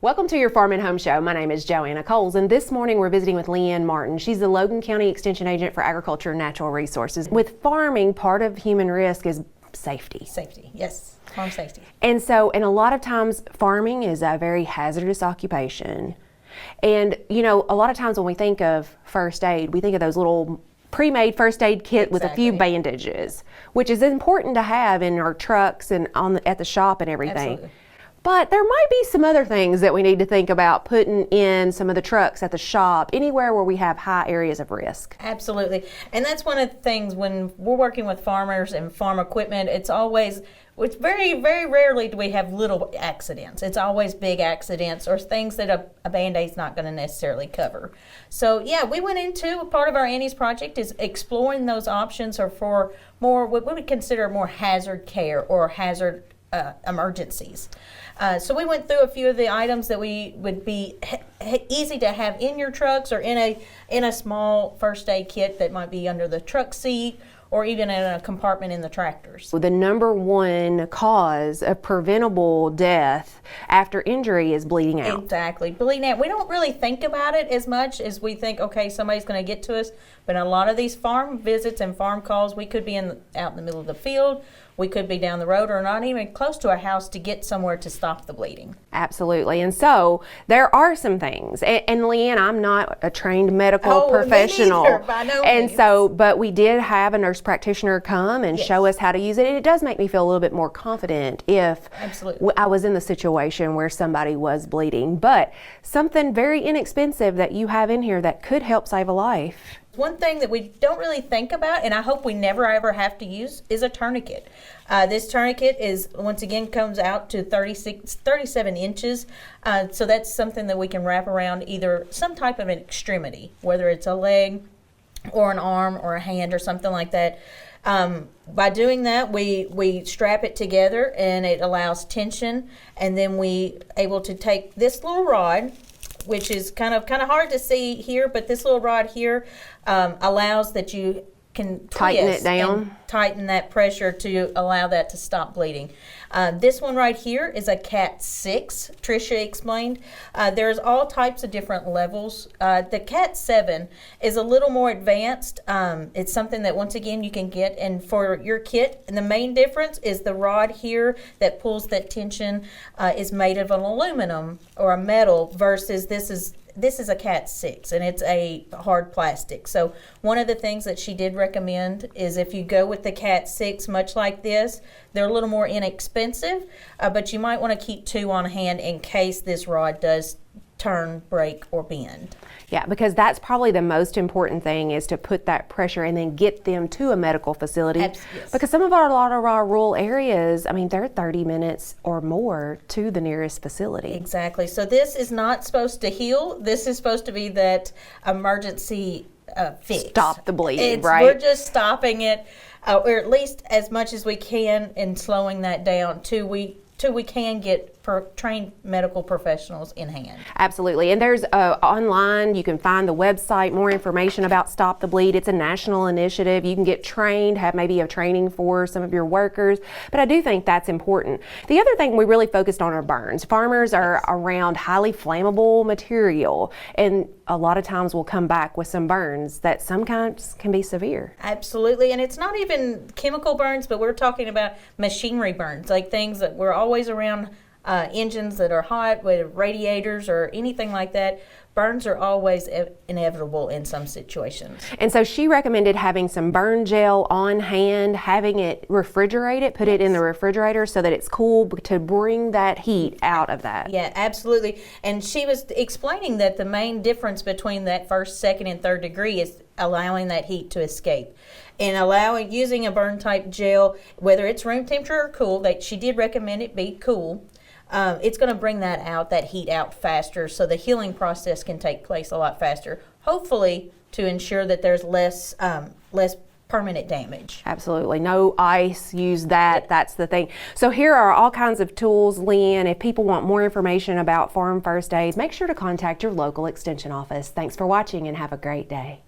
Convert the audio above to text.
Welcome to your Farm and Home Show. My name is Joanna Coles, and this morning we're visiting with Leann Martin. She's the Logan County Extension Agent for Agriculture and Natural Resources. With farming, part of human risk is safety. Safety, yes, farm safety. And a lot of times farming is a very hazardous occupation. And, you know, a lot of times when we think of first aid, we think of those little pre-made first aid kit with a few bandages, which is important to have in our trucks and at the shop and everything. Absolutely. But there might be some other things that we need to think about putting in some of the trucks at the shop, anywhere where we have high areas of risk. Absolutely. And that's one of the things when we're working with farmers and farm equipment, it's very, very rarely do we have little accidents. It's always big accidents or things that a Band-Aid's not going to necessarily cover. So yeah, we went into part of our Annie's project is exploring those options or for more, what we would consider more hazard care or hazard emergencies. So we went through a few of the items that we would be easy to have in your trucks or in a small first aid kit that might be under the truck seat or even in a compartment in the tractors. The number one cause of preventable death after injury is bleeding out. Exactly, bleeding out. We don't really think about it as much as we think, okay, somebody's going to get to us. But in a lot of these farm visits and farm calls, we could be out in the middle of the field. We could be down the road or not even close to a house to get somewhere to stop the bleeding. Absolutely. And so there are some things. And Leann, I'm not a trained medical professional. Me neither, by no means. But we did have a nurse practitioner come and show us how to use it. And it does make me feel a little bit more confident if I was in the situation where somebody was bleeding. But something very inexpensive that you have in here that could help save a life. One thing that we don't really think about, and I hope we never ever have to use, is a tourniquet. This tourniquet once again comes out to 37 inches. So that's something that we can wrap around either some type of an extremity, whether it's a leg or an arm or a hand or something like that. By doing that, we strap it together and it allows tension, and then we able to take this little rod, which is kind of hard to see here, but this little rod here allows that you can tighten it down and tighten that pressure to allow that to stop bleeding. This one right here is a Cat 6, Tricia explained. There's all types of different levels. The Cat 7 is a little more advanced. It's something that once again you can get, and for your kit, and the main difference is the rod here that pulls that tension is made of an aluminum or a metal versus this is a Cat 6 and it's a hard plastic. So one of the things that she did recommend is if you go with the Cat 6, much like this, they're a little more inexpensive, but you might want to keep two on hand in case this rod does turn, break, or bend. Yeah, because that's probably the most important thing is to put that pressure and then get them to a medical facility. Yes. Because a lot of our rural areas, I mean, they're 30 minutes or more to the nearest facility. Exactly. So this is not supposed to heal. This is supposed to be that emergency fix. Stop the bleeding, right? We're just stopping it, or at least as much as we can, and slowing that down till we can get trained medical professionals in hand. Absolutely. And there's online, you can find the website, more information about Stop the Bleed. It's a national initiative. You can get trained, have maybe a training for some of your workers. But I do think that's important. The other thing we really focused on are burns. Farmers are around highly flammable material, and a lot of times we'll come back with some burns that sometimes can be severe. Absolutely. And it's not even chemical burns, but we're talking about machinery burns, like things that we're always around engines that are hot, with radiators or anything like that. Burns are always inevitable in some situations. And so she recommended having some burn gel on hand, having it refrigerated, put it in the refrigerator so that it's cool to bring that heat out of that. Yeah, absolutely. And she was explaining that the main difference between that first, second, and third degree is allowing that heat to escape. And using a burn type gel, whether it's room temperature or cool, that she did recommend it be cool. It's going to bring that heat out faster, so the healing process can take place a lot faster, hopefully to ensure that there's less permanent damage. Absolutely. No ice, use that. That's the thing. So here are all kinds of tools, Leann. If people want more information about farm first aid, make sure to contact your local extension office. Thanks for watching and have a great day.